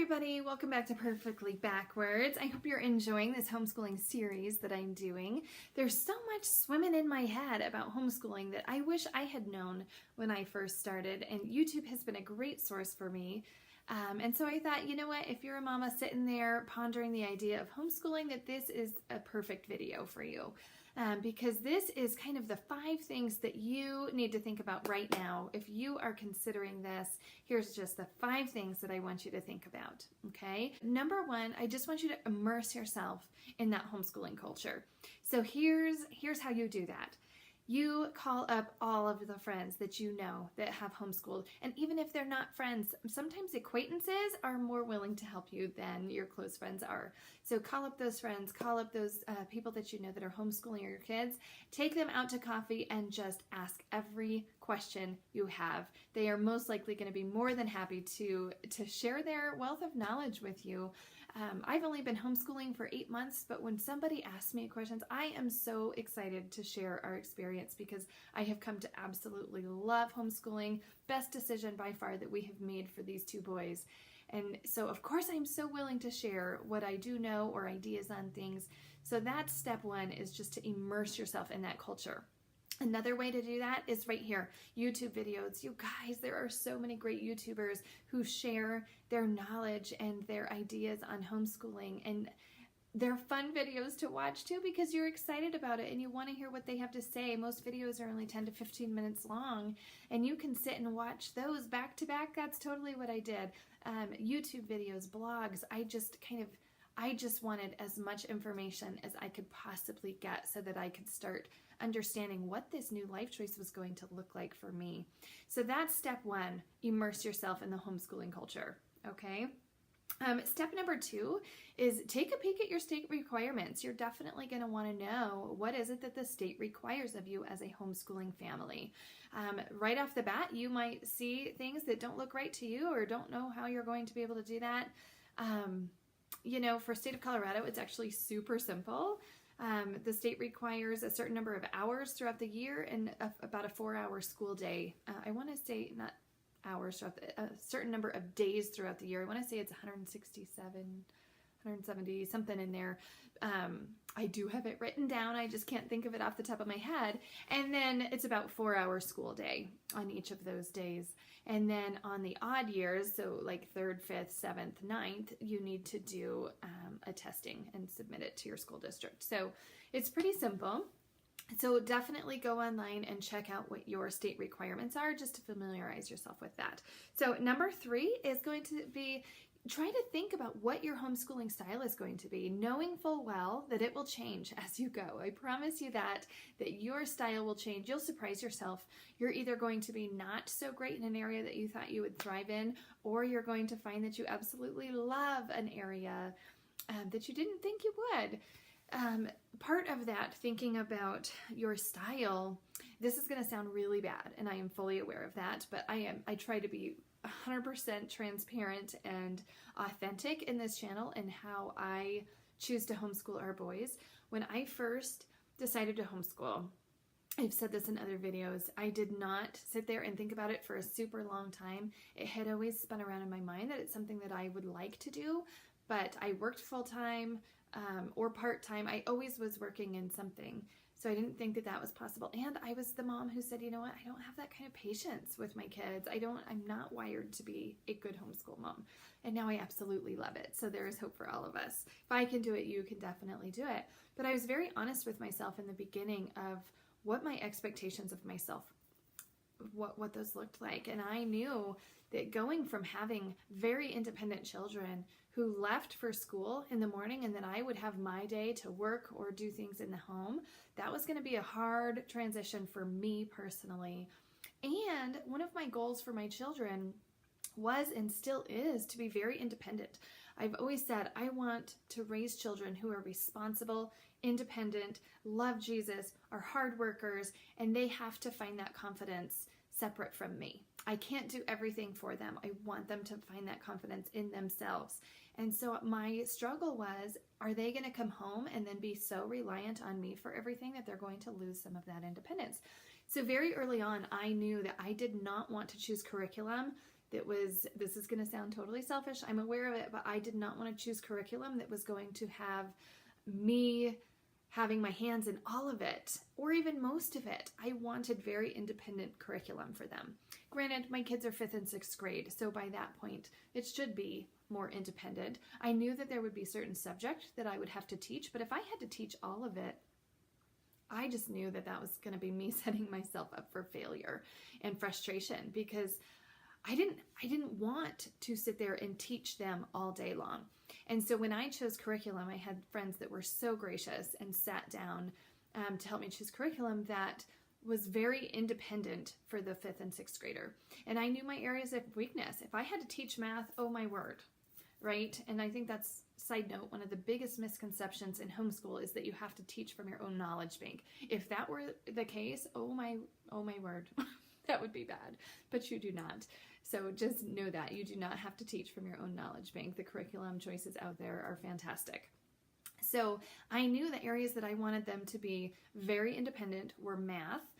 everybody, welcome back to Perfectly Backwards. I hope you're enjoying this homeschooling series that I'm doing. There's so much swimming in my head about homeschooling that I wish I had known when I first started, and YouTube has been a great source for me. And so I thought, you know what, if you're a mama sitting there pondering the idea of homeschooling, that this is a perfect video for you. Because this is kind of the 5 things that you need to think about right now. If you are considering this, here's just the 5 things that I want you to think about, okay? Number 1, I just want you to immerse yourself in that homeschooling culture. So here's how you do that. You call up all of the friends that you know that have homeschooled. And even if they're not friends, sometimes acquaintances are more willing to help you than your close friends are. So call up those friends, call up those people that you know that are homeschooling your kids, take them out to coffee and just ask every question you have. They are most likely going to be more than happy to share their wealth of knowledge with you. I've only been homeschooling for 8 months, but when somebody asks me questions, I am so excited to share our experience because I have come to absolutely love homeschooling. Best decision by far that we have made for these 2 boys. And so, of course, I'm so willing to share what I do know or ideas on things. So that's step 1, is just to immerse yourself in that culture. Another way to do that is right here, YouTube videos. You guys, there are so many great YouTubers who share their knowledge and their ideas on homeschooling, and they're fun videos to watch too because you're excited about it and you want to hear what they have to say. Most videos are only 10 to 15 minutes long, and you can sit and watch those back to back. That's totally what I did. YouTube videos, blogs, I just wanted as much information as I could possibly get so that I could start understanding what this new life choice was going to look like for me. So that's step 1, immerse yourself in the homeschooling culture, okay? Step number 2 is take a peek at your state requirements. You're definitely going to want to know what is it that the state requires of you as a homeschooling family. Right off the bat, you might see things that don't look right to you or don't know how you're going to be able to do that. You know, for state of Colorado, it's actually super simple. The state requires a certain number of hours throughout the year and about a 4-hour school day. I want to say not hours, a certain number of days throughout the year. I want to say it's 167, 170, something in there. I do have it written down. I just can't think of it off the top of my head. And then it's about 4-hour school day on each of those days. And then on the odd years, so like 3rd, 5th, 7th, 9th, you need to do a testing and submit it to your school district. So it's pretty simple. So definitely go online and check out what your state requirements are just to familiarize yourself with that. So number 3 is going to be try to think about what your homeschooling style is going to be, knowing full well that it will change as you go. I promise you that your style will change. You'll surprise yourself. You're either going to be not so great in an area that you thought you would thrive in, or you're going to find that you absolutely love an area that you didn't think you would. Part of that, thinking about your style, this is going to sound really bad, and I am fully aware of that, but I try to be 100% transparent and authentic in this channel and how I choose to homeschool our boys. When I first decided to homeschool, I've said this in other videos, I did not sit there and think about it for a super long time. It had always spun around in my mind that it's something that I would like to do, but I worked full-time or part-time. I always was working in something. So I didn't think that that was possible. And I was the mom who said, you know what, I don't have that kind of patience with my kids. I'm not wired to be a good homeschool mom. And now I absolutely love it. So there is hope for all of us. If I can do it, you can definitely do it. But I was very honest with myself in the beginning of what my expectations of myself, what those looked like. And I knew that going from having very independent children who left for school in the morning and then I would have my day to work or do things in the home, that was going to be a hard transition for me personally. And one of my goals for my children was and still is to be very independent. I've always said I want to raise children who are responsible, independent, love Jesus, are hard workers, and they have to find that confidence separate from me. I can't do everything for them. I want them to find that confidence in themselves. And so my struggle was, are they going to come home and then be so reliant on me for everything that they're going to lose some of that independence? So very early on, I knew that I did not want to choose curriculum this is going to sound totally selfish, I'm aware of it, but I did not want to choose curriculum that was going to have me having my hands in all of it, or even most of it. I wanted very independent curriculum for them. Granted, my kids are 5th and 6th grade, so by that point, it should be more independent. I knew that there would be certain subject that I would have to teach, but if I had to teach all of it, I just knew that that was going to be me setting myself up for failure and frustration, because I didn't want to sit there and teach them all day long. And so when I chose curriculum, I had friends that were so gracious and sat down to help me choose curriculum that was very independent for the 5th and 6th grader. And I knew my areas of weakness. If I had to teach math, oh my word, right? And I think that's, side note, one of the biggest misconceptions in homeschool is that you have to teach from your own knowledge bank. If that were the case, oh my word, that would be bad, but you do not. So just know that you do not have to teach from your own knowledge bank. The curriculum choices out there are fantastic. So I knew the areas that I wanted them to be very independent were math,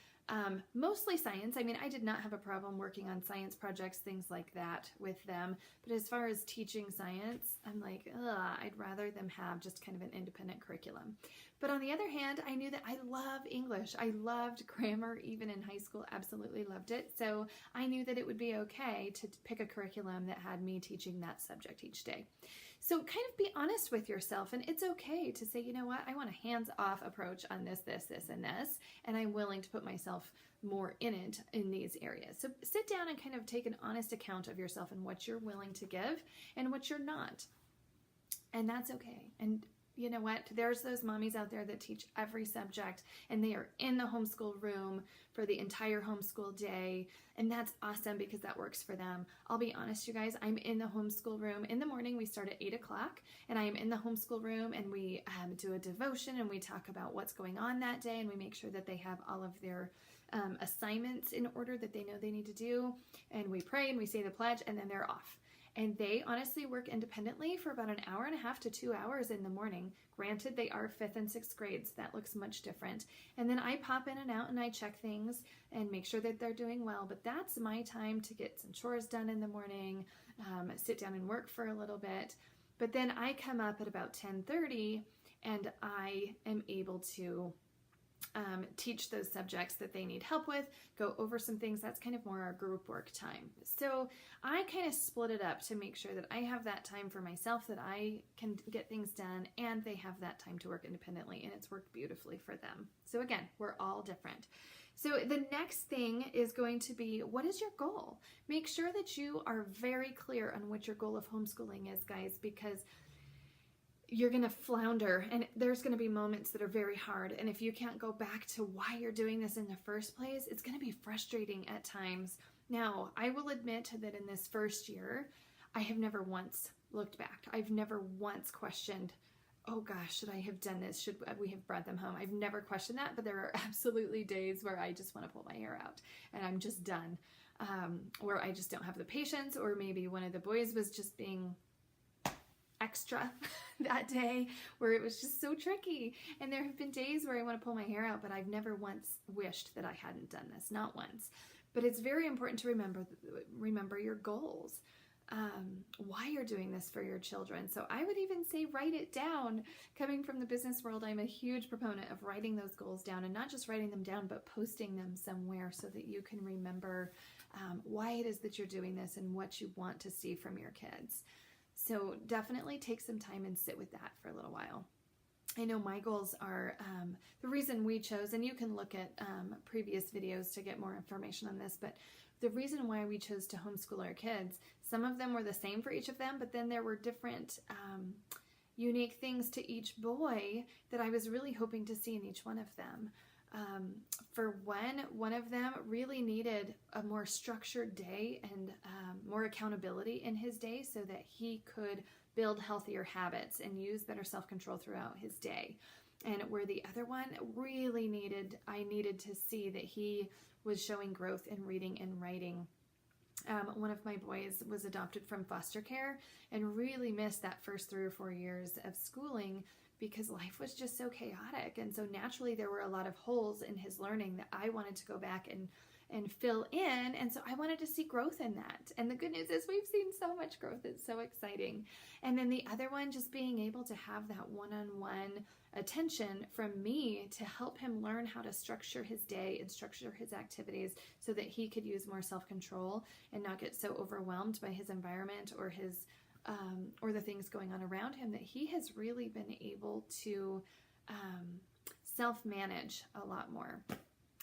mostly science. I mean, I did not have a problem working on science projects, things like that with them. But as far as teaching science, I'm like, I'd rather them have just kind of an independent curriculum. But on the other hand, I knew that I love English. I loved grammar, even in high school, absolutely loved it. So I knew that it would be okay to pick a curriculum that had me teaching that subject each day. So kind of be honest with yourself, and it's okay to say, you know what, I want a hands-off approach on this, and this, and I'm willing to put myself more in it in these areas. So sit down and kind of take an honest account of yourself and what you're willing to give and what you're not. And that's okay. And you know what? There's those mommies out there that teach every subject and they are in the homeschool room for the entire homeschool day. And that's awesome because that works for them. I'll be honest, you guys, I'm in the homeschool room. In the morning, we start at 8 o'clock and I am in the homeschool room and we do a devotion and we talk about what's going on that day and we make sure that they have all of their assignments in order that they know they need to do. And we pray and we say the pledge and then they're off. And they honestly work independently for about an hour and a half to 2 hours in the morning. Granted, they are 5th and 6th grades. That looks much different. And then I pop in and out and I check things and make sure that they're doing well. But that's my time to get some chores done in the morning, sit down and work for a little bit. But then I come up at about 10:30 and I am able to teach those subjects that they need help with, go over some things. That's kind of more our group work time. So I kind of split it up to make sure that I have that time for myself, that I can get things done, and they have that time to work independently, and it's worked beautifully for them. So again, we're all different. So the next thing is going to be, what is your goal? Make sure that you are very clear on what your goal of homeschooling is, guys, because you're going to flounder and there's going to be moments that are very hard. And if you can't go back to why you're doing this in the first place, it's going to be frustrating at times. Now, I will admit that in this first year, I have never once looked back. I've never once questioned, oh gosh, should I have done this? Should we have brought them home? I've never questioned that, but there are absolutely days where I just want to pull my hair out and I'm just done. Where I just don't have the patience, or maybe one of the boys was just being extra that day where it was just so tricky. And there have been days where I want to pull my hair out, but I've never once wished that I hadn't done this, not once. But it's very important to remember your goals, why you're doing this for your children. So I would even say write it down. Coming from the business world, I'm a huge proponent of writing those goals down, and not just writing them down, but posting them somewhere so that you can remember why it is that you're doing this and what you want to see from your kids. So definitely take some time and sit with that for a little while. I know my goals are, the reason we chose, and you can look at previous videos to get more information on this, but the reason why we chose to homeschool our kids, some of them were the same for each of them, but then there were different unique things to each boy that I was really hoping to see in each one of them. For one of them really needed a more structured day and more accountability in his day so that he could build healthier habits and use better self-control throughout his day. And where the other one really I needed to see that he was showing growth in reading and writing. One of my boys was adopted from foster care and really missed that first 3 or 4 years of schooling because life was just so chaotic. And so naturally there were a lot of holes in his learning that I wanted to go back and fill in. And so I wanted to see growth in that. And the good news is we've seen so much growth. It's so exciting. And then the other one, just being able to have that one-on-one attention from me to help him learn how to structure his day and structure his activities so that he could use more self-control and not get so overwhelmed by his environment or his or the things going on around him, that he has really been able to self-manage a lot more.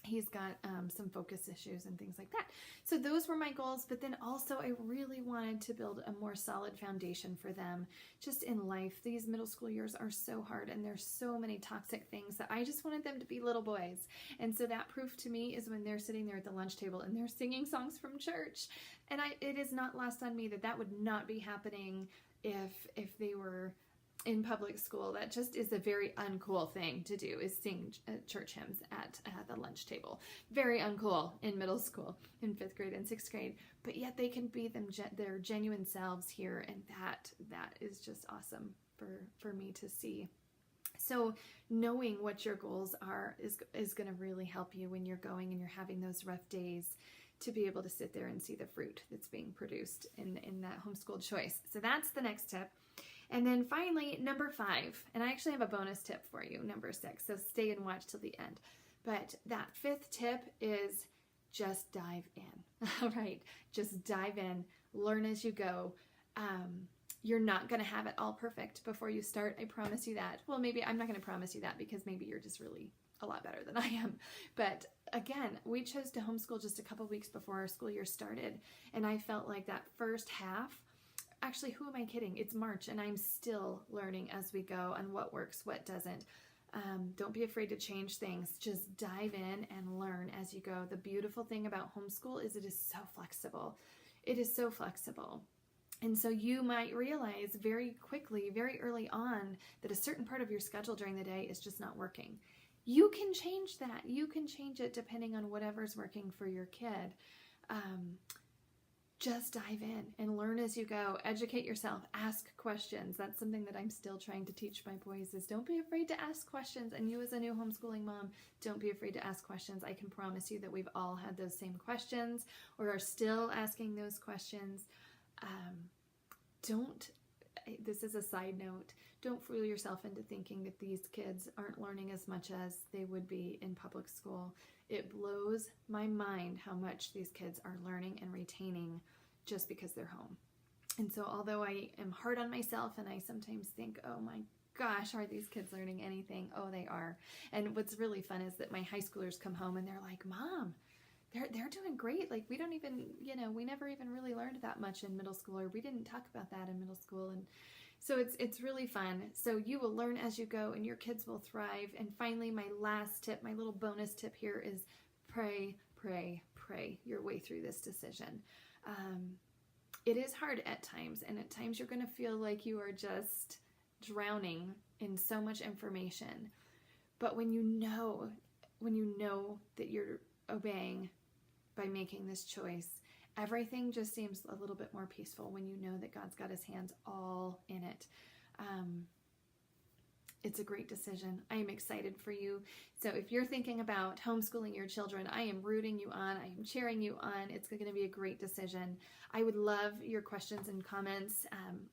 He's got some focus issues and things like that. So those were my goals, but then also I really wanted to build a more solid foundation for them just in life. These middle school years are so hard, and there's so many toxic things that I just wanted them to be little boys. And so that proof to me is when they're sitting there at the lunch table and they're singing songs from church. And it is not lost on me that would not be happening if they were in public school. That just is a very uncool thing to do, is sing church hymns at the lunch table. Very uncool in middle school, in 5th grade and 6th grade, but yet they can be their genuine selves here, and that is just awesome for me to see. So knowing what your goals are is going to really help you when you're going and you're having those rough days, to be able to sit there and see the fruit that's being produced in that homeschool choice. So that's the next tip. And then finally, number 5, and I actually have a bonus tip for you, number 6, so stay and watch till the end. But that 5th tip is just dive in. All right, just dive in, learn as you go. You're not going to have it all perfect before you start, I promise you that. Well, maybe I'm not going to promise you that, because maybe you're just really a lot better than I am. But again, we chose to homeschool just a couple weeks before our school year started, and I felt like that first half, actually, who am I kidding? It's March, and I'm still learning as we go on what works, what doesn't. Don't be afraid to change things. Just dive in and learn as you go. The beautiful thing about homeschool is it is so flexible. It is so flexible. And so you might realize very quickly, very early on, that a certain part of your schedule during the day is just not working. You can change that. You can change it depending on whatever's working for your kid. Just dive in and learn as you go. Educate yourself. Ask questions. That's something that I'm still trying to teach my boys, is don't be afraid to ask questions. And you as a new homeschooling mom, don't be afraid to ask questions. I can promise you that we've all had those same questions or are still asking those questions. This is a side note, don't fool yourself into thinking that these kids aren't learning as much as they would be in public school. It blows my mind how much these kids are learning and retaining just because they're home. And so although I am hard on myself and I sometimes think, oh my gosh, are these kids learning anything? Oh, they are. And what's really fun is that my high schoolers come home and they're like, Mom, they're doing great. Like, we don't even, we never even really learned that much in middle school, or we didn't talk about that in middle school. And so it's really fun. So you will learn as you go, and your kids will thrive. And finally, my last tip, my little bonus tip here is pray, pray, pray your way through this decision. It is hard at times, and at times you're going to feel like you are just drowning in so much information. But when you know that you're obeying by making this choice, everything just seems a little bit more peaceful when you know that God's got his hands all in it. It's a great decision. I am excited for you. So if you're thinking about homeschooling your children, I am rooting you on. I am cheering you on. It's going to be a great decision. I would love your questions and comments.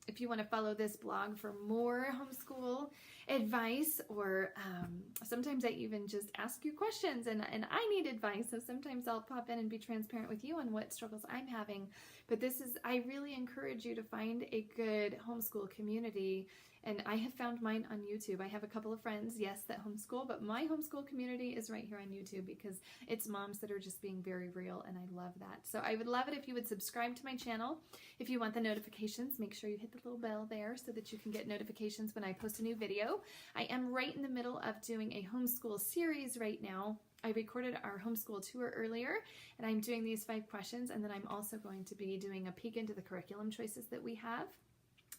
If you want to follow this blog for more homeschool advice, or sometimes I even just ask you questions and I need advice. So sometimes I'll pop in and be transparent with you on what struggles I'm having. But I really encourage you to find a good homeschool community. And I have found mine on YouTube. I have a couple of friends, yes, that homeschool, but my homeschool community is right here on YouTube, because it's moms that are just being very real, and I love that. So I would love it if you would subscribe to my channel. If you want the notifications, make sure you hit the little bell there so that you can get notifications when I post a new video. I am right in the middle of doing a homeschool series right now. I recorded our homeschool tour earlier, and I'm doing these 5 questions, and then I'm also going to be doing a peek into the curriculum choices that we have.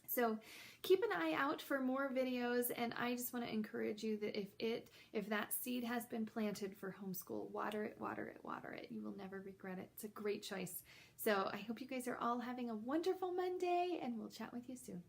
So keep an eye out for more videos, and I just want to encourage you that if that seed has been planted for homeschool, water it, water it, water it. You will never regret it. It's a great choice. So I hope you guys are all having a wonderful Monday, and we'll chat with you soon.